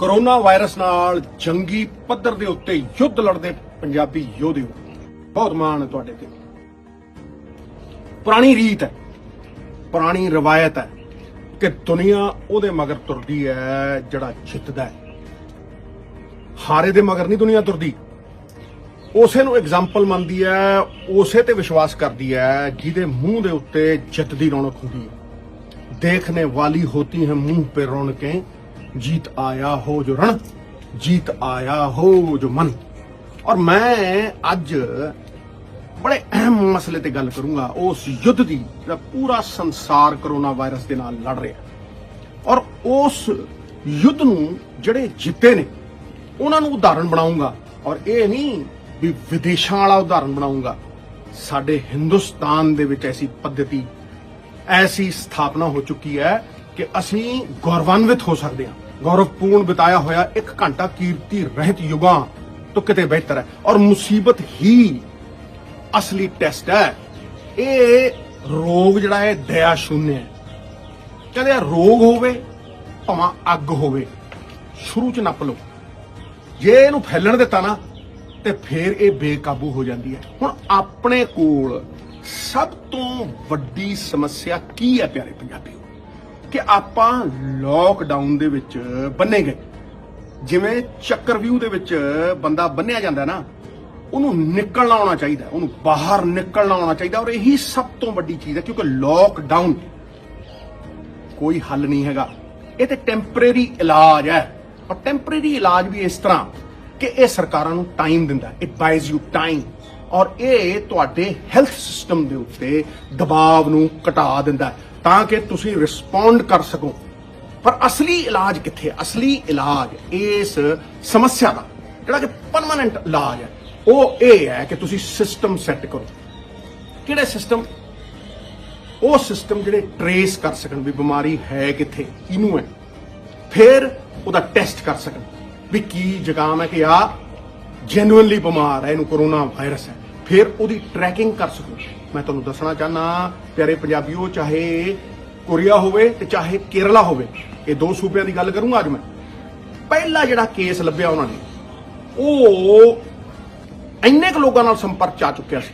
Corona virus ਨਾਲ ਜੰਗੀ ਪੱਧਰ ਦੇ ਉੱਤੇ ਯੁੱਧ ਲੜਦੇ ਪੰਜਾਬੀ ਯੋਧਿਓ, ਬਹੁਤ ਮਾਣ ਹੈ ਤੁਹਾਡੇ ਤੇ। ਪੁਰਾਣੀ ਰੀਤ ਹੈ, ਪੁਰਾਣੀ ਰਵਾਇਤ ਹੈ ਕਿ ਦੁਨੀਆ ਉਹਦੇ ਮਗਰ ਤੁਰਦੀ ਹੈ ਜਿਹੜਾ ਜਿੱਤਦਾ ਹੈ। ਹਾਰੇ ਦੇ ਮਗਰ ਨਹੀਂ ਦੁਨੀਆ ਤੁਰਦੀ। ਉਸੇ ਨੂੰ ਐਗਜ਼ਾਮਪਲ ਮੰਨਦੀ ਹੈ, ਉਸੇ ਤੇ ਵਿਸ਼ਵਾਸ ਕਰਦੀ ਹੈ ਜਿਹਦੇ ਮੂੰਹ ਦੇ ਉੱਤੇ ਜਿੱਤ ਦੀ ਰੌਣਕ ਹੁੰਦੀ ਹੈ। ਦੇਖने वाली होती है मुंह पे रौनकें, जीत आया हो जो रण, जीत आया हो जो मन। और मैं अज बड़े अहम मसले ते गल करूंगा, उस युद्ध दी जिहड़ा पूरा संसार कोरोना वायरस दे नाल लड़ रहा, और उस युद्ध नूं जिहड़े जिते ने उन्हां नूं उदाहरण बनाऊंगा। और ये नहीं भी विदेशां वाला उदाहरण बनाऊंगा, साडे हिंदुस्तान दे विच ऐसी पद्धति, ऐसी स्थापना हो चुकी है कि असी गौरवान्वित हो सकते हैं। गौरवपूर्ण बिताया होया एक घंटा कीर्ति रहित युगां तो किते बेहतर है। और मुसीबत ही असली टेस्ट है। ये रोग जिहड़ा है दया शून्य है। कहते रोग होवे भावें अग होवे, शुरू च नप लो, जे इहनूं फैलण दिता ना ते फिर ये बेकाबू हो जाती है। हुण अपने कोल सब तो वड्डी समस्या की है प्यारे पंजाबीओ, कि आपां लॉकडाउन दे विच बन्ने गए। जिवें चक्रव्यूह दे विच बंदा बन्निया जांदा ना, उहनूं निकलना आउणा चाहीदा, उहनूं बाहर निकलना आउणा चाहीदा। और यही सब तो वड्डी चीज़ है, क्योंकि लॉकडाउन कोई हल नहीं हैगा, ये ते टैंपरेरी इलाज है। और टैंपरेरी इलाज भी इस तरह कि ये सरकारां नूं टाइम दिंदा, इट बाइज यू टाइम। और ये तुहाडे हैल्थ सिस्टम दे उत्ते दबाव नूं घटा दिंदा तां कि तुसीं रिस्पोंड कर सको। पर असली इलाज कित्थे? असली इलाज इस समस्या दा जिहड़ा कि परमानेंट इलाज है, वो ये है कि तुसीं सिस्टम सैट करो। किहड़े सिस्टम? वो सिस्टम जिहड़े ट्रेस कर सकन भी बीमारी है कित्थे, किहनूं है, फिर उहदा टेस्ट कर सकन भी की जुकाम है कि आ जेन्युइनली बीमार है, इहनूं कोरोना वायरस है, फिर उहदी ट्रैकिंग कर सको। मैं तुहानूं दसना चाहना प्यारे पंजाबीओ, चाहे कोरिया होवे ते चाहे केरला होवे, ये दो सूबे की गल करूंगा अज मैं। पहला जिहड़ा केस लभ्या उन्हां ने, वो इन्ने क लोकां नाल संपर्क च आ चुक्या सी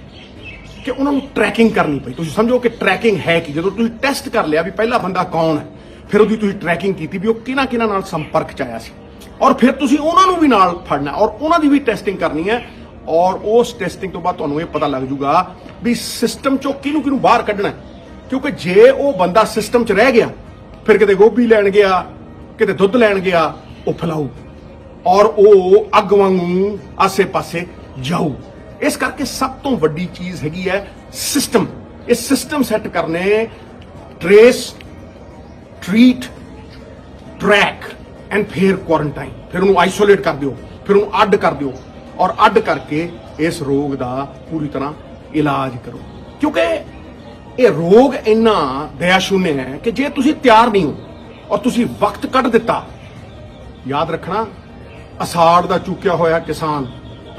कि उन्हां नूं ट्रैकिंग करनी पई। तुसीं समझो कि ट्रैकिंग है कि जदों तुसीं टेस्ट कर लिया भी पहला बंदा कौन है, फिर उहदी तुसीं ट्रैकिंग कीती भी वो किहनां-किहनां नाल संपर्क च आया सी, और फिर तुसीं उन्हां नूं भी नाल फड़ना और उन्हां दी भी टेस्टिंग करनी है। और उस टेस्टिंग तो बाद तुहानूं ये पता लग जूगा भी सिस्टम चों किहनूं किहनूं बाहर कढना है। क्योंकि जे वो बंदा सिस्टम च रह गया, फिर किते गोभी लैण गया, किते दुध लैण गया, वो फैलाऊ और वो अग वांगू आसे पासे जाऊ। इस करके सब तो वड्डी चीज हैगी है सिस्टम। इस सिस्टम सैट करने, ट्रेस, ट्रीट, ट्रैक एंड फिर क्वारंटाइन, फिर उन्होंने आइसोलेट कर दियो, फिर उन्होंने अड कर दियो, और अड करके इस रोग का पूरी तरह इलाज करो। क्योंकि ये रोग इन्ना दया शून्य है कि जे तुसी तैयार नहीं हो और तुसी वक्त कढ़ दिता, याद रखना, असाड़ दा चुक्या होया किसान,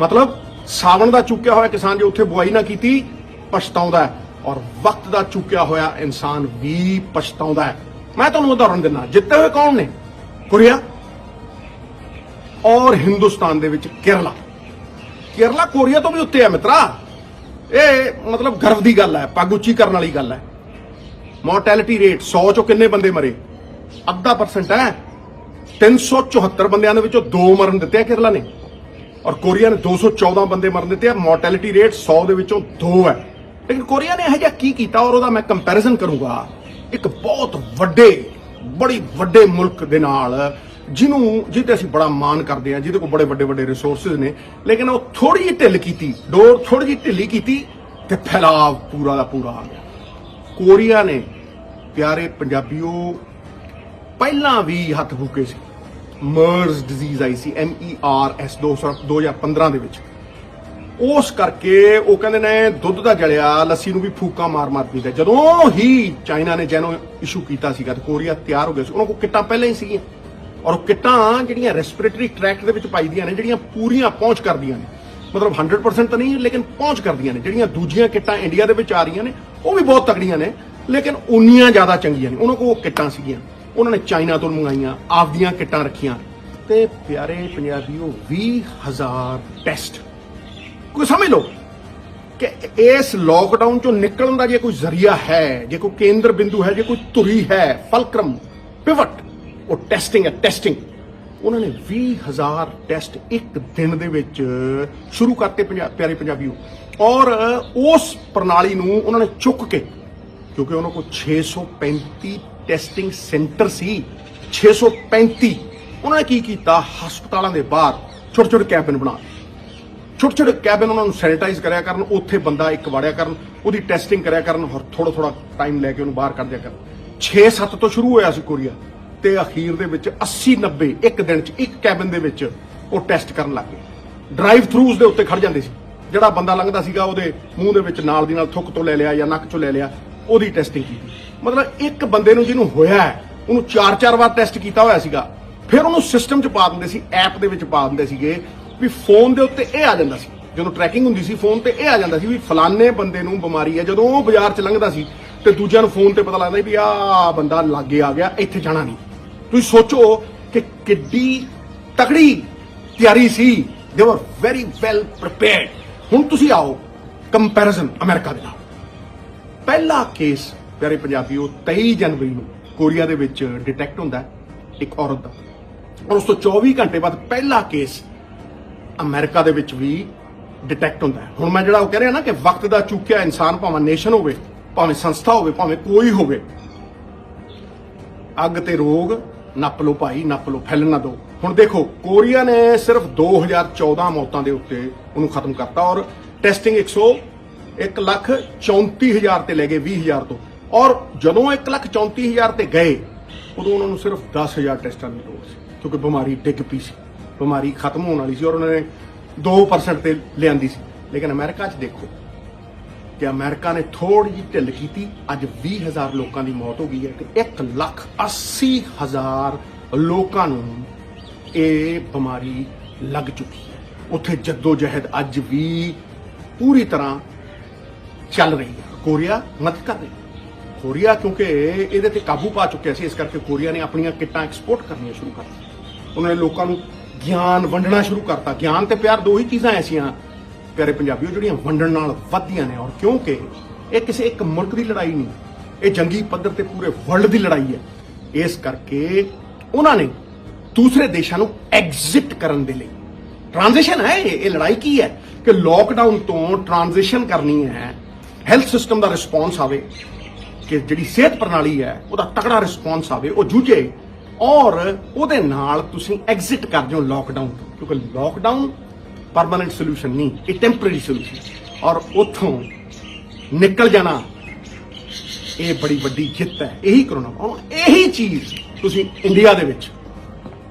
मतलब सावन दा चुक्या होया किसान जो उत्थे बुआई ना कीती पछताउंदा है, और वक्त दा चुक्या होया इंसान भी पछताउंदा है। मैं तुहानूं उदाहरण दिना, जिते हुए कौन ने? कोरिया और हिंदुस्तान दे विच केरला। केरला कोरिया तो भी उत्ते है मित्रा। ये मतलब गर्व की गल है, पग उच्ची करने वाली गल है। मोर्टैलिटी रेट 100 चों किन्ने बंदे मरे? 0.5% है। 374 बंदियां दे विचों 2 मरण दिते केरला ने, और कोरिया ने 214 बंदे मरण दिते। मोर्टैलिटी रेट 100 दे विचों 2 है। लेकिन कोरिया ने यह की कीता, और ओहदा मैं कंपैरिजन करूंगा एक बहुत वड्डे, बड़ी वड्डे मुल्क दे नाल जिहते असीं बड़ा मान करते हैं, जिहदे कोल बड़े वड्डे वड्डे रिसोर्सिस ने, लेकिन वो थोड़ी जी ढिल की, डोर थोड़ी जी ढिली की ते फैलाव पूरा का पूरा आ गया। कोरिया ने प्यारे पंजाबीओ पहला भी हथ फूके सी। मर्स डिजीज आई सी, MERS 2015 दे विच। उस करके वो कहंदे ने दुध दा जलिया लस्सी नूं भी फूका मार मार पींदा। जदों ही चाइना ने जैनो इशू कीता सीगा ते कोरिया तैयार हो गया सी। उन्हां कोल किट्टां पहले ही सीगियां, और किट्टां जिहड़ियां रेस्पिरेटरी ट्रैक्ट दे विच पाईदियां ने, जिहड़ियां पूरियां पहुंच करदियां ने, मतलब 100% तो नहीं लेकिन पहुंच करदियां ने। जिहड़ियां दूजियां किट्टां इंडिया दे विच आ रहीआं ने, वो भी बहुत तगड़ियां ने, लेकिन उन्नियां ज़्यादा चंगियां ने। उन्हां कोल किट्टां सीगियां, उन्होंने चाइना तो मंगाइया, आपदियां किट्टां रखियां, ਤੇ ਪਿਆਰੇ ਪੰਜਾਬੀਓ 20,000 ਟੈਸਟ। ਕੋਈ ਸਮਝ ਲਓ ਕਿ ਇਸ ਲੋਕਡਾਊਨ ਚੋਂ ਨਿਕਲਣ ਦਾ ਜੇ ਕੋਈ ਜ਼ਰੀਆ ਹੈ, ਜੇ ਕੋਈ ਕੇਂਦਰ ਬਿੰਦੂ ਹੈ, ਜੇ ਕੋਈ ਧੁਰੀ ਹੈ, ਫਲਕਰਮ ਪਿਵਟ, ਉਹ ਟੈਸਟਿੰਗ ਹੈ। ਟੈਸਟਿੰਗ ਉਹਨਾਂ ਨੇ 20,000 ਟੈਸਟ ਇੱਕ ਦਿਨ ਦੇ ਵਿੱਚ ਸ਼ੁਰੂ ਕਰਤੇ ਪਿਆਰੇ ਪੰਜਾਬੀਓ। ਔਰ ਉਸ ਪ੍ਰਣਾਲੀ ਨੂੰ ਉਹਨਾਂ ਨੇ ਚੁੱਕ ਕੇ, ਕਿਉਂਕਿ ਉਹਨਾਂ ਕੋਲ 635 ਟੈਸਟਿੰਗ ਸੈਂਟਰ ਸੀ, 635, ਉਹਨਾਂ ਨੇ ਕੀ ਕੀਤਾ, ਹਸਪਤਾਲਾਂ ਦੇ ਬਾਹਰ ਛੋਟੇ ਛੋਟੇ ਕੈਬਿਨ ਬਣਾ, ਛੋਟੇ ਛੋਟੇ ਕੈਬਿਨ ਉਹਨਾਂ ਨੂੰ ਸੈਨੀਟਾਈਜ਼ ਕਰਿਆ ਕਰਨ, ਉੱਥੇ ਬੰਦਾ ਇੱਕ ਵੜਿਆ ਕਰਨ, ਉਹਦੀ ਟੈਸਟਿੰਗ ਕਰਿਆ ਕਰਨ, ਔਰ ਥੋੜਾ ਥੋੜਾ ਟਾਈਮ ਲੈ ਕੇ ਉਹਨੂੰ ਬਾਹਰ ਕੱਢ ਦਿਆ ਕਰਨ। 6-7 ਤੋਂ ਸ਼ੁਰੂ ਹੋਇਆ ਸੀ ਕੋਰੀਆ, ਤੇ ਅਖੀਰ ਦੇ ਵਿੱਚ 80-90 ਇੱਕ ਦਿਨ 'ਚ ਇੱਕ ਕੈਬਿਨ ਦੇ ਵਿੱਚ ਉਹ ਟੈਸਟ ਕਰਨ ਲੱਗ ਗਏ। ਡਰਾਈਵ ਥਰੂਜ਼ ਦੇ ਉੱਤੇ ਖੜ ਜਾਂਦੇ ਸੀ, ਜਿਹੜਾ ਬੰਦਾ ਲੰਘਦਾ ਸੀਗਾ ਉਹਦੇ ਮੂੰਹ ਦੇ ਵਿੱਚ ਨਾਲ ਦੀ ਨਾਲ ਥੁੱਕ ਤੋਂ ਲੈ ਲਿਆ ਜਾਂ ਨੱਕ ਚੋਂ ਲੈ ਲਿਆ, ਉਹਦੀ ਟੈਸਟਿੰਗ ਕੀਤੀ। ਮਤਲਬ ਇੱਕ ਬੰਦੇ ਨੂੰ ਜਿਹਨੂੰ ਹੋਇਆ ਹੈ ਉਹਨੂੰ 4-4 ਵਾਰ ਟੈਸਟ ਕੀਤਾ ਹੋਇਆ ਸੀਗਾ, ਫਿਰ ਉਹਨੂੰ ਸਿਸਟਮ 'ਚ ਪਾ ਦਿੰਦੇ ਸੀ, ਐਪ ਦੇ ਵਿੱਚ ਪਾ ਦਿੰਦੇ ਸੀਗੇ ਵੀ ਫੋਨ ਦੇ ਉੱਤੇ ਇਹ ਆ ਜਾਂਦਾ ਸੀ, ਜਦੋਂ ਟਰੈਕਿੰਗ ਹੁੰਦੀ ਸੀ ਫੋਨ ਤੇ ਇਹ ਆ ਜਾਂਦਾ ਸੀ ਵੀ ਫਲਾਣੇ ਬੰਦੇ ਨੂੰ ਬਿਮਾਰੀ ਹੈ। ਜਦੋਂ ਉਹ ਬਾਜ਼ਾਰ 'ਚ ਲੰਘਦਾ ਸੀ ਤੇ ਦੂਜਿਆਂ ਨੂੰ ਫੋਨ ਤੇ ਪਤਾ ਲੱਗਦਾ ਵੀ ਆਹ ਬੰਦਾ ਲਾਗੇ ਆ ਗਿਆ, ਇੱਥੇ ਜਾਣਾ ਨਹੀਂ। ਤੁਸੀਂ ਸੋਚੋ ਕਿ ਕਿੱਡੀ ਤਕੜੀ ਤਿਆਰੀ ਸੀ, ਦੇ ਵਰ ਵੈਰੀ ਵੈਲ ਪ੍ਰੀਪੇਅਰਡ। ਹੁਣ ਤੁਸੀਂ ਆਓ ਕੰਪੈਰੀਜ਼ਨ ਅਮਰੀਕਾ ਦੇ ਨਾਲ। ਪਹਿਲਾ ਕੇਸ ਪਿਆਰੇ ਪੰਜਾਬੀਓ 23 ਜਨਵਰੀ ਨੂੰ ਕੋਰੀਆ ਦੇ ਵਿੱਚ ਡਿਟੈਕਟ ਹੁੰਦਾ ਇੱਕ ਔਰਤ ਦਾ, ਔਰ ਉਸ ਤੋਂ 24 ਘੰਟੇ ਬਾਅਦ ਪਹਿਲਾ ਕੇਸ ਅਮਰੀਕਾ ਦੇ ਵਿੱਚ ਵੀ ਡਿਟੈਕਟ ਹੁੰਦਾ ਹੈ। ਹੁਣ ਮੈਂ ਜਿਹੜਾ ਉਹ ਕਹਿ ਰਿਹਾ ਨਾ ਕਿ ਵਕਤ ਦਾ ਚੁੱਕਿਆ ਇਨਸਾਨ, ਭਾਵੇਂ ਨੇਸ਼ਨ ਹੋਵੇ, ਭਾਵੇਂ ਸੰਸਥਾ ਹੋਵੇ, ਭਾਵੇਂ ਕੋਈ ਹੋਵੇ, ਅੱਗ ਤੇ ਰੋਗ ਨੱਪ ਲਓ ਭਾਈ, ਨੱਪ ਲਓ, ਫੈਲਣ ਨਾ ਦਿਓ। ਹੁਣ ਦੇਖੋ ਕੋਰੀਆ ਨੇ ਸਿਰਫ 2014 ਮੌਤਾਂ ਦੇ ਉੱਤੇ ਉਹਨੂੰ ਖਤਮ ਕਰਤਾ, ਔਰ ਟੈਸਟਿੰਗ 1,34,000 ਤੇ ਲੈ ਗਏ 20,000 ਤੋਂ। ਔਰ ਜਦੋਂ 1,34,000 ਤੇ ਗਏ ਉਦੋਂ ਉਹਨਾਂ ਨੂੰ ਸਿਰਫ 10,000 ਟੈਸਟਾਂ ਦੀ ਲੋੜ ਸੀ, ਕਿਉਂਕਿ ਬਿਮਾਰੀ ਡਿੱਗ ਪਈ ਸੀ, ਬਿਮਾਰੀ ਖਤਮ ਹੋਣ ਵਾਲੀ ਸੀ, ਔਰ ਉਹਨਾਂ ਨੇ 2% ਤੇ ਲਿਆਂਦੀ ਸੀ। ਲੇਕਿਨ ਅਮਰੀਕਾ 'ਚ ਦੇਖੋ ਕਿ ਅਮਰੀਕਾ ਨੇ ਥੋੜੀ ਜਿਹੀ ਢਿੱਲ ਕੀਤੀ, ਅੱਜ 20,000 ਲੋਕਾਂ ਦੀ ਮੌਤ ਹੋ ਗਈ ਹੈ ਤੇ 1,80,000 ਲੋਕਾਂ ਨੂੰ ਇਹ ਬਿਮਾਰੀ ਲੱਗ ਚੁੱਕੀ ਹੈ। ਉੱਥੇ ਜੱਦੋ-ਜਹਿਦ ਅੱਜ ਵੀ ਪੂਰੀ ਤਰ੍ਹਾਂ ਚੱਲ ਰਹੀ ਹੈ। ਕੋਰੀਆ ਮਦਦ ਕਰ ਰਿਹਾ, ਕੋਰੀਆ ਕਿਉਂਕਿ ਇਹਦੇ ਤੇ ਕਾਬੂ ਪਾ ਚੁੱਕਿਆ ਸੀ, ਇਸ ਕਰਕੇ ਕੋਰੀਆ ਨੇ ਆਪਣੀਆਂ ਕਿੱਟਾਂ ਐਕਸਪੋਰਟ ਕਰਨੀਆਂ ਸ਼ੁਰੂ ਕਰ ਦਿੱਤੀਆਂ। ਉਹਨਾਂ ਨੇ ਲੋਕਾਂ ਨੂੰ ਗਿਆਨ ਵੰਡਣਾ ਸ਼ੁਰੂ ਕਰਤਾ। ਗਿਆਨ ਤੇ ਪਿਆਰ ਦੋ ਹੀ ਚੀਜ਼ਾਂ ਐਸੀਆਂ ਪਿਆਰੇ ਪੰਜਾਬੀਓ ਜਿਹੜੀਆਂ ਵੰਡਣ ਨਾਲ ਵੱਧਦੀਆਂ ਨੇ, ਔਰ ਕਿਉਂਕਿ ਇਹ ਕਿਸੇ ਇੱਕ ਮੁਲਕ ਦੀ ਲੜਾਈ ਨਹੀਂ, ਇਹ ਜੰਗੀ ਪੱਧਰ ਤੇ ਪੂਰੇ ਵਰਲਡ ਦੀ ਲੜਾਈ ਹੈ। ਇਸ ਕਰਕੇ ਉਹਨਾਂ ਨੇ ਦੂਸਰੇ ਦੇਸ਼ਾਂ ਨੂੰ ਐਗਜ਼ਿਟ ਕਰਨ ਦੇ ਲਈ, ਟ੍ਰਾਂਜੀਸ਼ਨ ਹੈ ਇਹ ਲੜਾਈ ਕੀ ਹੈ ਕਿ ਲੋਕਡਾਊਨ ਤੋਂ ਟ੍ਰਾਂਜੀਸ਼ਨ ਕਰਨੀ ਹੈ, ਹੈਲਥ ਸਿਸਟਮ ਦਾ ਰਿਸਪੌਂਸ ਆਵੇ, ਕਿ ਜਿਹੜੀ ਸਿਹਤ ਪ੍ਰਣਾਲੀ ਹੈ ਉਹਦਾ ਤਕੜਾ ਰਿਸਪੌਂਸ ਆਵੇ, ਉਹ ਜੂਝੇ, ਔਰ ਉਹਦੇ ਨਾਲ ਤੁਸੀਂ ਐਗਜ਼ਿਟ ਕਰ ਜਾਓ ਲੋਕਡਾਊਨ ਤੋਂ, ਕਿਉਂਕਿ ਲੋਕਡਾਊਨ ਪਰਮਾਨੈਂਟ ਸੋਲੂਸ਼ਨ ਨਹੀਂ, ਇਹ ਟੈਂਪਰੇਰੀ ਸੋਲੂਸ਼ਨ, ਔਰ ਉੱਥੋਂ ਨਿਕਲ ਜਾਣਾ ਇਹ ਬੜੀ ਵੱਡੀ ਜਿੱਤ ਹੈ। ਇਹੀ ਕਰੋਨਾ, ਔਰ ਇਹੀ ਚੀਜ਼ ਤੁਸੀਂ ਇੰਡੀਆ ਦੇ ਵਿੱਚ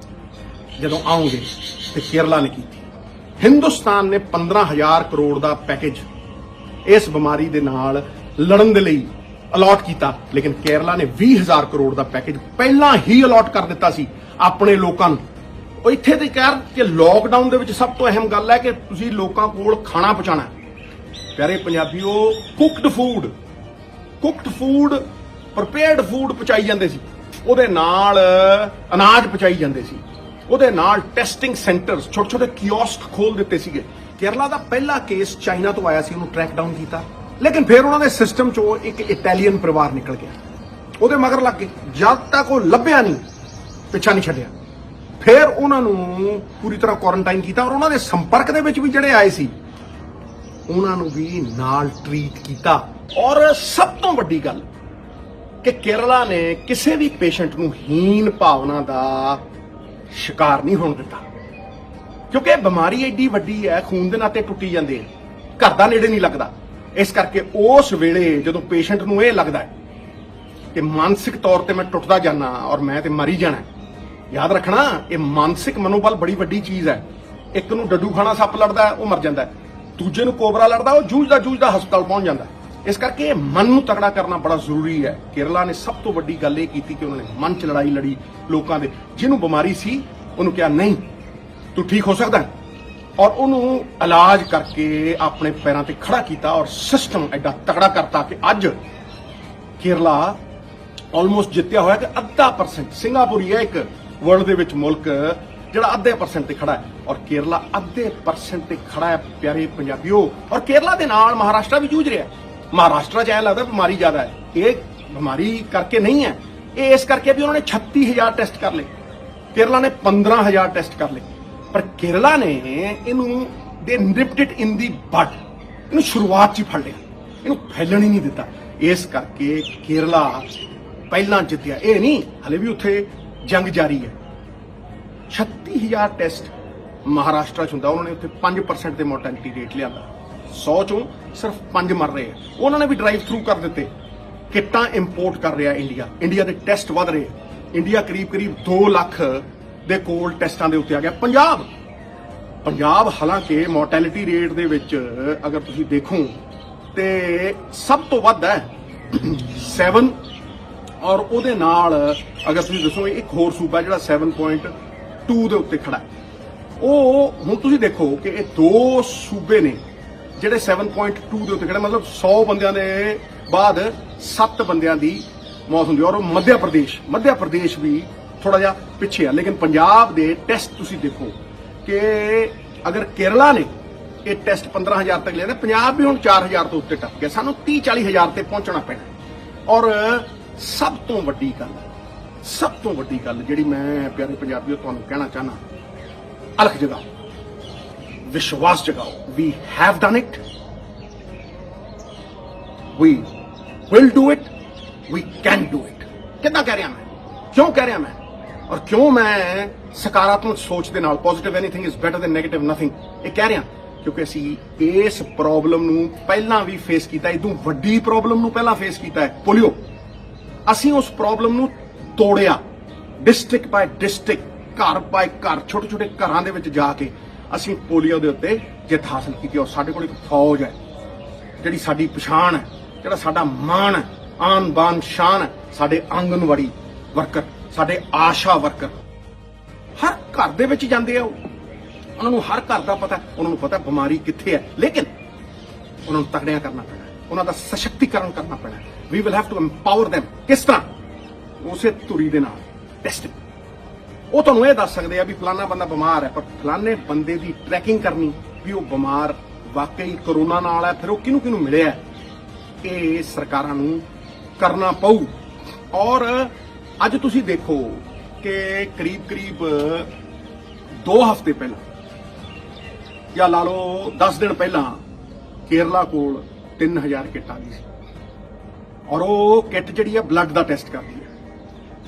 ਜਦੋਂ ਆਓਗੇ ਤੇ ਕੇਰਲਾ ਨੇ ਕੀਤੀ। ਹਿੰਦੁਸਤਾਨ ਨੇ 15,000 ਕਰੋੜ ਦਾ ਪੈਕੇਜ ਇਸ ਬਿਮਾਰੀ ਦੇ ਨਾਲ ਲੜਨ ਦੇ ਲਈ ਅਲਾਟ ਕੀਤਾ, ਲੇਕਿਨ ਕੇਰਲਾ ਨੇ 20,000 ਕਰੋੜ ਦਾ ਪੈਕੇਜ ਪਹਿਲਾਂ ਹੀ ਅਲਾਟ ਕਰ ਦਿੱਤਾ ਸੀ ਆਪਣੇ ਲੋਕਾਂ ਨੂੰ। ਉਹ ਇੱਥੇ ਤੇ ਕਹਿ ਕਿ ਲੋਕਡਾਊਨ ਦੇ ਵਿੱਚ ਸਭ ਤੋਂ ਅਹਿਮ ਗੱਲ ਹੈ ਕਿ ਤੁਸੀਂ ਲੋਕਾਂ ਕੋਲ ਖਾਣਾ ਪਹੁੰਚਾਉਣਾ। ਪਿਆਰੇ ਪੰਜਾਬੀਓ, ਕੁਕਡ ਫੂਡ ਪ੍ਰੀਪੇਅਰਡ ਫੂਡ ਪਹੁੰਚਾਈ ਜਾਂਦੇ ਸੀ, ਉਹਦੇ ਨਾਲ ਅਨਾਜ ਪਹੁੰਚਾਈ ਜਾਂਦੇ ਸੀ, ਉਹਦੇ ਨਾਲ ਟੈਸਟਿੰਗ ਸੈਂਟਰਸ, ਛੋਟੇ ਛੋਟੇ ਕਿਓਸਕ ਖੋਲ ਦਿੱਤੇ ਸੀਗੇ। ਕੇਰਲਾ ਦਾ ਪਹਿਲਾ ਕੇਸ ਚਾਈਨਾ ਤੋਂ ਆਇਆ ਸੀ, ਉਹਨੂੰ ਟਰੈਕ ਡਾਊਨ ਕੀਤਾ, ਲੇਕਿਨ ਫਿਰ ਉਹਨਾਂ ਦੇ ਸਿਸਟਮ ਚੋਂ ਇੱਕ ਇਟਾਲੀਅਨ ਪਰਿਵਾਰ ਨਿਕਲ ਗਿਆ, ਉਹਦੇ ਮਗਰ ਲੱਗ ਕੇ ਜਦ ਤੱਕ ਉਹ ਲੱਭਿਆ ਨਹੀਂ, ਪਿੱਛਾ ਨਹੀਂ ਛੱਡਿਆ। ਫਿਰ ਉਹਨਾਂ ਨੂੰ ਪੂਰੀ ਤਰ੍ਹਾਂ ਕੁਆਰੰਟਾਈਨ ਕੀਤਾ, ਔਰ ਉਹਨਾਂ ਦੇ ਸੰਪਰਕ ਦੇ ਵਿੱਚ ਵੀ ਜਿਹੜੇ ਆਏ ਸੀ ਉਹਨਾਂ ਨੂੰ ਵੀ ਨਾਲ ਟ੍ਰੀਟ ਕੀਤਾ। ਔਰ ਸਭ ਤੋਂ ਵੱਡੀ ਗੱਲ ਕਿ ਕੇਰਲਾ ਨੇ ਕਿਸੇ ਵੀ ਪੇਸ਼ੈਂਟ ਨੂੰ ਹੀਨ ਭਾਵਨਾ ਦਾ ਸ਼ਿਕਾਰ ਨਹੀਂ ਹੋਣ ਦਿੱਤਾ, ਕਿਉਂਕਿ ਇਹ ਬਿਮਾਰੀ ਐਡੀ ਵੱਡੀ ਹੈ, ਖੂਨ ਦੇ ਨਾਤੇ ਟੁੱਟੀ ਜਾਂਦੇ, ਘਰ ਦਾ ਨੇੜੇ ਨਹੀਂ ਲੱਗਦਾ। ਇਸ ਕਰਕੇ ਉਸ ਵੇਲੇ ਜਦੋਂ ਪੇਸ਼ੈਂਟ ਨੂੰ ਇਹ ਲੱਗਦਾ ਹੈ ਕਿ ਮਾਨਸਿਕ ਤੌਰ ਤੇ ਮੈਂ ਟੁੱਟਦਾ ਜਾਣਾ ਔਰ ਮੈਂ ਤੇ ਮਰ ਹੀ ਜਾਣਾ, ਯਾਦ ਰੱਖਣਾ ਇਹ ਮਾਨਸਿਕ ਮਨੋਬਲ ਬੜੀ ਵੱਡੀ ਚੀਜ਼ ਹੈ। ਇੱਕ ਨੂੰ ਡੱਡੂ ਖਾਣਾ ਸੱਪ ਲੜਦਾ ਉਹ ਮਰ ਜਾਂਦਾ, ਦੂਜੇ ਨੂੰ ਕੋਬਰਾ ਲੜਦਾ ਉਹ ਜੂਝਦਾ ਹਸਪਤਾਲ ਪਹੁੰਚ ਜਾਂਦਾ। ਇਸ ਕਰਕੇ ਮਨ ਨੂੰ ਤਕੜਾ ਕਰਨਾ ਬੜਾ ਜ਼ਰੂਰੀ ਹੈ। ਕੇਰਲਾ ਨੇ ਸਭ ਤੋਂ ਵੱਡੀ ਗੱਲ ਇਹ ਕੀਤੀ ਕਿ ਉਹਨਾਂ ਨੇ ਮਨ 'ਚ ਲੜਾਈ ਲੜੀ ਲੋਕਾਂ ਦੇ। ਜਿਹਨੂੰ ਬਿਮਾਰੀ ਸੀ ਉਹਨੂੰ ਕਿਹਾ ਨਹੀਂ ਤੂੰ ਠੀਕ ਹੋ ਸਕਦਾ, ਔਰ ਉਹਨੂੰ ਇਲਾਜ ਕਰਕੇ ਆਪਣੇ ਪੈਰਾਂ ਤੇ ਖੜਾ ਕੀਤਾ, ਔਰ ਸਿਸਟਮ ਐਡਾ ਤਕੜਾ ਕਰਤਾ ਕਿ ਅੱਜ ਕੇਰਲਾ ਆਲਮੋਸਟ ਜਿੱਤਿਆ ਹੋਇਆ ਕਿ 0.5%। ਸਿੰਗਾਪੁਰ ਹੀ ਹੈ ਇੱਕ ਵਰਲਡ ਦੇ ਵਿੱਚ ਮੁਲਕ ਜਿਹੜਾ ਅੱਧੇ % ਤੇ ਖੜਾ ਹੈ, ਔਰ ਕੇਰਲਾ ਅੱਧੇ % ਤੇ ਖੜਾ ਹੈ ਪਿਆਰੇ ਪੰਜਾਬੀਓ। ਔਰ ਕੇਰਲਾ ਦੇ ਨਾਲ ਮਹਾਰਾਸ਼ਟਰ ਵੀ ਜੂਝ ਰਿਹਾ। ਮਹਾਰਾਸ਼ਟਰ 'ਚ ਐਂ ਲੱਗਦਾ ਬਿਮਾਰੀ ਜ਼ਿਆਦਾ ਹੈ, ਇਹ ਬਿਮਾਰੀ ਕਰਕੇ ਨਹੀਂ ਹੈ, ਇਹ ਇਸ ਕਰਕੇ ਵੀ ਉਹਨਾਂ ਨੇ 36,000 ਟੈਸਟ ਕਰ ਲਏ, ਕੇਰਲਾ ਨੇ 15,000 ਟੈਸਟ ਕਰ ਲਏ। ਪਰ ਕੇਰਲਾ ਨੇ ਇਹਨੂੰ ਦੇ ਨਿਪਟ ਇਟ ਇਨ ਦੀ ਬਡ, ਇਹਨੂੰ ਸ਼ੁਰੂਆਤ 'ਚ ਹੀ ਫੜ ਲਿਆ, ਇਹਨੂੰ ਫੈਲਣ ਹੀ ਨਹੀਂ ਦਿੱਤਾ। ਇਸ ਕਰਕੇ ਕੇਰਲਾ ਪਹਿਲਾਂ ਜਿੱਤਿਆ, ਇਹ ਨਹੀਂ, ਹਲੇ ਵੀ ਉੱਥੇ ਜੰਗ ਜਾਰੀ ਹੈ। 36,000 ਟੈਸਟ ਮਹਾਰਾਸ਼ਟਰ 'ਚ ਹੁੰਦਾ, ਉਹਨਾਂ ਨੇ ਉੱਥੇ 5% ਦੇ ਮੋਰਟੈਲਿਟੀ ਰੇਟ ਲਿਆਂਦਾ, 100 ਚੋਂ ਸਿਰਫ 5 ਮਰ ਰਹੇ ਆ। ਉਹਨਾਂ ਨੇ ਵੀ ਡਰਾਈਵ ਥਰੂ ਕਰ ਦਿੱਤੇ, ਕਿੱਟਾਂ ਇੰਪੋਰਟ ਕਰ ਰਿਹਾ ਇੰਡੀਆ ਦੇ ਟੈਸਟ ਵਧ ਰਹੇ। ਇੰਡੀਆ ਕਰੀਬ 2 ਲੱਖ ਦੇ ਕੋਲ ਟੈਸਟਾਂ ਦੇ ਉੱਤੇ ਆ ਗਿਆ। ਪੰਜਾਬ ਹਾਲਾਂਕਿ ਮੋਰਟੈਲਿਟੀ ਰੇਟ ਦੇ ਵਿੱਚ ਅਗਰ ਤੁਸੀਂ ਦੇਖੋ ਤੇ ਸਭ ਤੋਂ ਵੱਧ ਹੈ 7, ਔਰ ਉਹਦੇ ਨਾਲ ਅਗਰ ਤੁਸੀਂ ਦੱਸੋ ਇੱਕ ਹੋਰ ਸੂਬਾ ਜਿਹੜਾ 7.2 ਦੇ ਉੱਤੇ ਖੜਾ ਹੈ। ਉਹ ਹੁਣ ਤੁਸੀਂ ਦੇਖੋ ਕਿ ਇਹ 2 ਸੂਬੇ ਨੇ ਜਿਹੜੇ 7.2 ਦੇ ਉੱਤੇ ਖੜੇ, ਮਤਲਬ 100 ਬੰਦਿਆਂ ਦੇ ਬਾਅਦ 7 ਬੰਦਿਆਂ ਦੀ ਮੌਤ ਹੁੰਦੀ। ਔਰ ਮੱਧ ਪ੍ਰਦੇਸ਼ ਵੀ ਥੋੜਾ ਜਿਹਾ ਪਿੱਛੇ ਆ। ਲੇਕਿਨ ਪੰਜਾਬ ਦੇ ਟੈਸਟ ਤੁਸੀਂ ਦੇਖੋ ਕਿ ਅਗਰ ਕੇਰਲਾ ਨੇ ਇਹ ਟੈਸਟ 15,000 ਤੱਕ ਲਿਆ, ਪੰਜਾਬ ਵੀ ਹੁਣ 4,000 ਤੋਂ ਉੱਤੇ ਟੱਪ ਗਿਆ। ਸਾਨੂੰ 30-40,000 ਤੇ ਪਹੁੰਚਣਾ ਪੈਣਾ। ਔਰ ਸਭ ਤੋਂ ਵੱਡੀ ਗੱਲ ਜਿਹੜੀ ਮੈਂ ਪਿਆਰੇ ਪੰਜਾਬੀਓ ਤੁਹਾਨੂੰ ਕਹਿਣਾ ਚਾਹਨਾ, ਅਲਖ ਜਗਾਓ, ਵਿਸ਼ਵਾਸ ਜਗਾਓ। We have done it, we will do it, we can do it. ਕਿੱਦਾਂ ਕਹਿ ਰਿਹਾ ਮੈਂ, ਕਿਉਂ ਕਹਿ ਰਿਹਾ ਮੈਂ, ਔਰ ਕਿਉਂ ਮੈਂ ਸਕਾਰਾਤਮਕ ਸੋਚ ਦੇ ਨਾਲ, positive anything is better than negative nothing, ਇਹ ਕਹਿ ਰਿਹਾ ਕਿਉਂਕਿ ਅਸੀਂ ਇਸ ਪ੍ਰੋਬਲਮ ਨੂੰ ਪਹਿਲਾਂ ਵੀ ਫੇਸ ਕੀਤਾ। ਇਦੋਂ ਵੱਡੀ ਪ੍ਰੋਬਲਮ ਨੂੰ ਪਹਿਲਾਂ ਫੇਸ ਕੀਤਾ ਹੈ, ਪੋਲੀਓ। ਅਸੀਂ ਉਸ ਪ੍ਰੋਬਲਮ ਨੂੰ ਤੋੜਿਆ, ਡਿਸਟ੍ਰਿਕਟ ਬਾਏ ਡਿਸਟ੍ਰਿਕਟ, ਘਰ ਬਾਏ ਘਰ, ਛੋਟੇ ਘਰਾਂ ਦੇ ਵਿੱਚ ਜਾ ਕੇ ਅਸੀਂ ਪੋਲੀਓ ਦੇ ਉੱਤੇ ਜਿੱਤ ਹਾਸਲ ਕੀਤੀ। ਔਰ ਸਾਡੇ ਕੋਲ ਇੱਕ ਫੌਜ ਹੈ ਜਿਹੜੀ ਸਾਡੀ ਪਛਾਣ ਹੈ, ਜਿਹੜਾ ਸਾਡਾ ਮਾਣ ਹੈ, ਆਨ ਬਾਨ ਸ਼ਾਨ ਹੈ। ਸਾਡੇ ਆਂਗਨਵਾੜੀ ਵਰਕਰ, ਸਾਡੇ ਆਸ਼ਾ ਵਰਕਰ ਹਰ ਘਰ ਦੇ ਵਿੱਚ ਜਾਂਦੇ ਆ। ਉਹਨਾਂ ਨੂੰ ਹਰ ਘਰ ਦਾ ਪਤਾ, ਉਹਨਾਂ ਨੂੰ ਪਤਾ ਬਿਮਾਰੀ ਕਿੱਥੇ ਹੈ, ਲੇਕਿਨ ਉਹਨਾਂ ਨੂੰ ਤਕੜਿਆਂ ਕਰਨਾ ਪੈਣਾ, ਉਹਨਾਂ ਦਾ ਸਸ਼ਕਤੀਕਰਨ ਕਰਨਾ ਪੈਣਾ। We will have to empower them। ਕਿਸ ਤਰ੍ਹਾਂ? ਉਸੇ ਧੁਰੀ ਦੇ ਨਾਲ ਟੈਸਟਿੰਗ। ਉਹ ਤੁਹਾਨੂੰ ਇਹ ਦੱਸ ਸਕਦੇ ਆ ਵੀ ਫਲਾਨਾ ਬੰਦਾ ਬਿਮਾਰ ਹੈ, ਪਰ ਫਲਾਨੇ ਬੰਦੇ ਦੀ ਟਰੈਕਿੰਗ ਕਰਨੀ ਵੀ ਉਹ ਬਿਮਾਰ ਵਾਕਈ ਕਰੋਨਾ ਨਾਲ ਹੈ, ਫਿਰ ਉਹ ਕਿਹਨੂੰ ਮਿਲਿਆ, ਇਹ ਸਰਕਾਰਾਂ ਨੂੰ ਕਰਨਾ ਪਊ। ਔਰ ਅੱਜ ਤੁਸੀਂ ਦੇਖੋ ਕਿ ਕਰੀਬ 2 ਹਫ਼ਤੇ ਪਹਿਲਾਂ ਜਾਂ ਲਾ ਲਓ 10 ਦਿਨ ਪਹਿਲਾਂ ਕੇਰਲਾ ਕੋਲ 3000 ਕਿੱਟ ਆ ਗਈ ਸੀ। ਔਰ ਉਹ ਕਿੱਟ ਜਿਹੜੀ ਆ ਬਲੱਡ ਦਾ ਟੈਸਟ ਕਰਦੀ ਹੈ।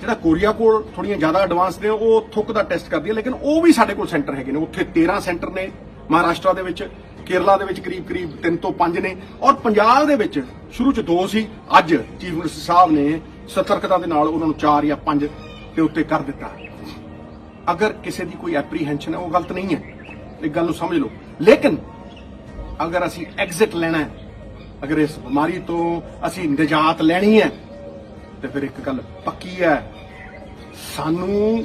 ਜਿਹੜਾ ਕੋਰੀਆ ਕੋਲ ਥੋੜੀਆਂ ਜ਼ਿਆਦਾ ਐਡਵਾਂਸ ਨੇ, ਉਹ ਥੁੱਕ ਦਾ ਟੈਸਟ ਕਰਦੀ ਹੈ। ਲੇਕਿਨ ਉਹ ਵੀ ਸਾਡੇ ਕੋਲ ਸੈਂਟਰ ਹੈਗੇ ਨੇ, ਉੱਥੇ 13 ਸੈਂਟਰ ਨੇ ਮਹਾਰਾਸ਼ਟਰ ਦੇ ਵਿੱਚ, ਕੇਰਲਾ ਦੇ ਵਿੱਚ ਕਰੀਬ 3 ਤੋਂ 5 ਨੇ, ਔਰ ਪੰਜਾਬ ਦੇ ਵਿੱਚ ਸ਼ੁਰੂ 'ਚ 2 ਸੀ। ਅੱਜ ਚੀਫ ਮਿਨਿਸਟਰ ਸਾਹਿਬ ਨੇ ਸਤਰਕਤਾ ਦੇ ਨਾਲ ਉਹਨਾਂ ਨੂੰ 4 ਜਾਂ 5 ਦੇ ਉੱਤੇ ਕਰ ਦਿੱਤਾ। ਅਗਰ ਕਿਸੇ ਦੀ ਕੋਈ ਐਪਰੀਹੈਂਸ਼ਨ ਹੈ, ਉਹ ਗਲਤ ਨਹੀਂ ਹੈ, ਇੱਕ ਗੱਲ ਨੂੰ ਸਮਝ ਲਓ। ਲੇਕਿਨ ਅਗਰ ਅਸੀਂ ਐਗਜ਼ਿਟ ਲੈਣਾ ਹੈ, ਅਗਰ ਇਸ ਬਿਮਾਰੀ ਤੋਂ ਅਸੀਂ ਨਿਜਾਤ ਲੈਣੀ ਹੈ, ਤੇ ਫਿਰ ਇੱਕ ਗੱਲ ਪੱਕੀ ਹੈ, ਸਾਨੂੰ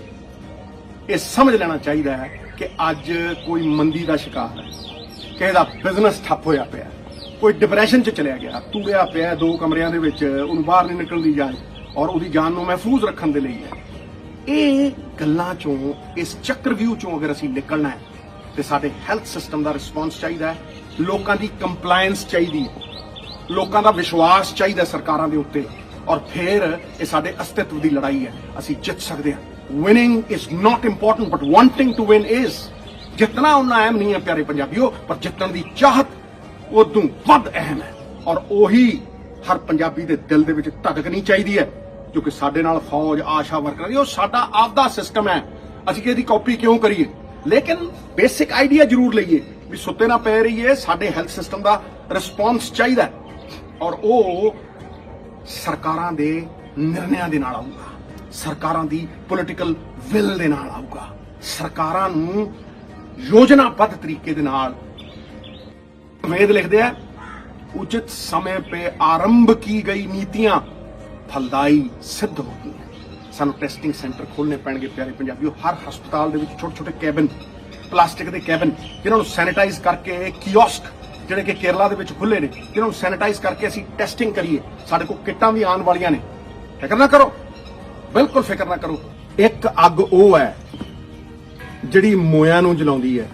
ਇਹ ਸਮਝ ਲੈਣਾ ਚਾਹੀਦਾ ਹੈ ਕਿ ਅੱਜ ਕੋਈ ਮੰਦੀ ਦਾ ਸ਼ਿਕਾਰ ਹੈ, ਕਿਸੇ ਦਾ ਬਿਜ਼ਨਸ ਠੱਪ ਹੋਇਆ ਪਿਆ, ਕੋਈ ਡਿਪਰੈਸ਼ਨ 'ਚ ਚਲਿਆ ਗਿਆ, ਤੁਰਿਆ ਪਿਆ 2 ਕਮਰਿਆਂ ਦੇ ਵਿੱਚ, ਉਹਨੂੰ ਬਾਹਰ ਨਹੀਂ ਨਿਕਲਣ ਦੀ ਜਾਏ, ਔਰ ਉਹਦੀ ਜਾਨ ਨੂੰ ਮਹਿਫੂਜ਼ ਰੱਖਣ ਦੇ ਲਈ ਹੈ। ਇਹ ਗੱਲਾਂ ਚੋਂ, ਇਸ ਚੱਕਰਵਿਊਹ ਚੋਂ ਅਗਰ ਅਸੀਂ ਨਿਕਲਣਾ ਹੈ, ਤੇ ਸਾਡੇ ਹੈਲਥ ਸਿਸਟਮ ਦਾ ਰਿਸਪੌਂਸ ਚਾਹੀਦਾ ਹੈ, ਲੋਕਾਂ ਦੀ ਕੰਪਲਾਇੰਸ ਚਾਹੀਦੀ ਹੈ, ਲੋਕਾਂ ਦਾ ਵਿਸ਼ਵਾਸ ਚਾਹੀਦਾ ਸਰਕਾਰਾਂ ਦੇ ਉੱਤੇ, ਔਰ ਫਿਰ ਇਹ ਸਾਡੇ ਅਸਤਿਤਵ ਦੀ ਲੜਾਈ ਹੈ, ਅਸੀਂ ਜਿੱਤ ਸਕਦੇ ਹਾਂ। Winning is not important, but wanting to win is. ਜਿੱਤਣਾ ਉਹਨਾਂ ਅਹਿਮ ਨਹੀਂ ਹੈ ਪਿਆਰੇ ਪੰਜਾਬੀਓ, ਪਰ ਜਿੱਤਣ ਦੀ ਚਾਹਤ ਉਦੋਂ ਵੱਧ ਅਹਿਮ ਹੈ। ਔਰ ਉਹੀ ਹਰ ਪੰਜਾਬੀ ਦੇ ਦਿਲ ਦੇ ਵਿੱਚ ਧੜਕਣੀ ਚਾਹੀਦੀ ਹੈ, ਕਿਉਂਕਿ ਸਾਡੇ ਨਾਲ ਫੌਜ, ਆਸ਼ਾ ਵਰਕਰਾਂ ਦੀ, ਉਹ ਸਾਡਾ ਆਪਦਾ ਸਿਸਟਮ ਹੈ, ਅਸੀਂ ਇਹਦੀ ਕਾਪੀ ਕਿਉਂ ਕਰੀਏ। ਲੇਕਿਨ ਬੇਸਿਕ ਆਈਡੀਆ ਜ਼ਰੂਰ ਲਈਏ ਵੀ ਸੁੱਤੇ ਨਾ ਪੈ ਰਹੀਏ, ਸਾਡੇ ਹੈਲਥ ਸਿਸਟਮ ਦਾ ਰਿਸਪੌਂਸ ਚਾਹੀਦਾ, ਔਰ ਉਹ ਸਰਕਾਰਾਂ ਦੇ ਨਿਰਣਿਆਂ ਦੇ ਨਾਲ ਆਊਗਾ, ਸਰਕਾਰਾਂ ਦੀ ਪੋਲੀਟੀਕਲ ਵਿਲ ਦੇ ਨਾਲ ਆਊਗਾ, ਸਰਕਾਰਾਂ ਨੂੰ ਯੋਜਨਾਬੱਧ ਤਰੀਕੇ ਦੇ ਨਾਲ। ਵੇਦ ਲਿਖਦੇ ਆ, ਉਚਿਤ ਸਮੇਂ पे आरंभ की गई नीतियां फलदायी सिद्ध होती हैं। ਸਾਨੂੰ ਟੈਸਟਿੰਗ ਸੈਂਟਰ ਖੋਲ੍ਹਣੇ ਪੈਣਗੇ ਪਿਆਰੇ ਪੰਜਾਬੀਓ। ਹਰ ਹਸਪਤਾਲ ਦੇ ਵਿੱਚ ਛੋਟੇ ਕੈਬਨ, ਪਲਾਸਟਿਕ ਦੇ ਕੈਬਨ, ਜਿਨ੍ਹਾਂ ਨੂੰ ਸੈਨੀਟਾਈਜ਼ ਕਰਕੇ, ਕੀਓਸਕ ਜਿਹੜੇ ਕਿ ਕੇਰਲਾ ਦੇ ਵਿੱਚ ਖੁੱਲੇ ਨੇ, ਜਿਨ੍ਹਾਂ ਨੂੰ ਸੈਨੀਟਾਈਜ਼ ਕਰਕੇ ਅਸੀਂ ਟੈਸਟਿੰਗ ਕਰੀਏ। ਸਾਡੇ ਕੋਲ ਕਿੱਟਾਂ ਵੀ ਆਉਣ ਵਾਲੀਆਂ ਨੇ, ਫਿਕਰ ਨਾ ਕਰੋ, ਬਿਲਕੁਲ ਫਿਕਰ ਨਾ ਕਰੋ। ਇੱਕ ਅੱਗ ਉਹ ਹੈ ਜਿਹੜੀ ਮੋਇਆਂ ਨੂੰ ਜਲਾਉਂਦੀ ਹੈ,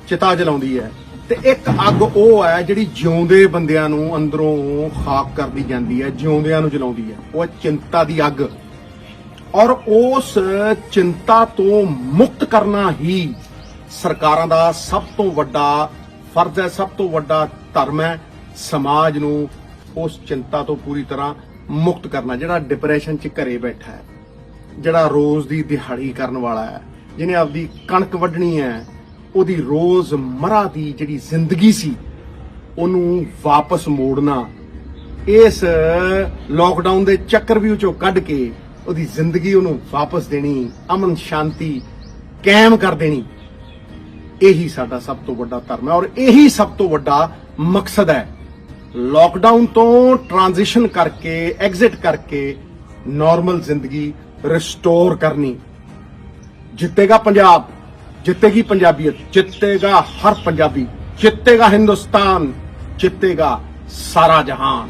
ਚਿਤਾ ਜਲਾਉਂਦੀ ਹੈ, ਤੇ ਇੱਕ ਅੱਗ ਉਹ ਹੈ ਜਿਹੜੀ ਜਿਉਂਦੇ ਬੰਦਿਆਂ ਨੂੰ ਅੰਦਰੋਂ ਖਾਕ ਕਰਦੀ ਜਾਂਦੀ ਹੈ, ਜਿਉਂਦਿਆਂ ਨੂੰ ਜਲਾਉਂਦੀ ਹੈ। ਉਹ ਹੈ ਚਿੰਤਾ ਦੀ ਅੱਗ। ਔਰ ਉਸ ਚਿੰਤਾ ਤੋਂ ਮੁਕਤ ਕਰਨਾ ਹੀ ਸਰਕਾਰਾਂ ਦਾ ਸਭ ਤੋਂ ਵੱਡਾ ਫਰਜ਼ ਹੈ, ਸਭ ਤੋਂ ਵੱਡਾ ਧਰਮ ਹੈ। ਸਮਾਜ ਨੂੰ ਉਸ ਚਿੰਤਾ ਤੋਂ ਪੂਰੀ ਤਰ੍ਹਾਂ ਮੁਕਤ ਕਰਨਾ। ਜਿਹੜਾ ਡਿਪਰੈਸ਼ਨ 'ਚ ਘਰੇ ਬੈਠਾ ਹੈ, ਜਿਹੜਾ ਰੋਜ਼ ਦੀ ਦਿਹਾੜੀ ਕਰਨ ਵਾਲਾ ਹੈ, ਜਿਹਨੇ ਆਪਦੀ ਕਣਕ ਵੱਢਣੀ ਹੈ, ਉਹਦੀ ਰੋਜ਼ਮਰਾ ਦੀ ਜਿਹੜੀ ਜ਼ਿੰਦਗੀ ਸੀ ਉਹਨੂੰ ਵਾਪਸ ਮੋੜਨਾ, ਇਸ ਲੋਕਡਾਊਨ ਦੇ ਚੱਕਰਵਿਊਹ ਚੋਂ ਕੱਢ ਕੇ ਉਹਦੀ ਜ਼ਿੰਦਗੀ ਉਹਨੂੰ ਵਾਪਸ ਦੇਣੀ, ਅਮਨ ਸ਼ਾਂਤੀ ਕਾਇਮ ਕਰ ਦੇਣੀ, ਇਹੀ ਸਾਡਾ ਸਭ ਤੋਂ ਵੱਡਾ ਧਰਮ ਹੈ। ਔਰ ਇਹੀ ਸਭ ਤੋਂ ਵੱਡਾ ਮਕਸਦ ਹੈ। ਲੋਕਡਾਊਨ ਤੋਂ ਟ੍ਰਾਂਜੀਸ਼ਨ ਕਰਕੇ, ਐਗਜ਼ਿਟ ਕਰਕੇ ਨਾਰਮਲ ਜ਼ਿੰਦਗੀ ਰਿਸਟੋਰ ਕਰਨੀ। ਜਿੱਤੇਗਾ ਪੰਜਾਬ, ਜਿੱਤੇਗੀ ਪੰਜਾਬੀਅਤ, ਜਿੱਤੇਗਾ ਹਰ ਪੰਜਾਬੀ, ਜਿੱਤੇਗਾ ਹਿੰਦੁਸਤਾਨ, ਜਿੱਤੇਗਾ ਸਾਰਾ ਜਹਾਨ।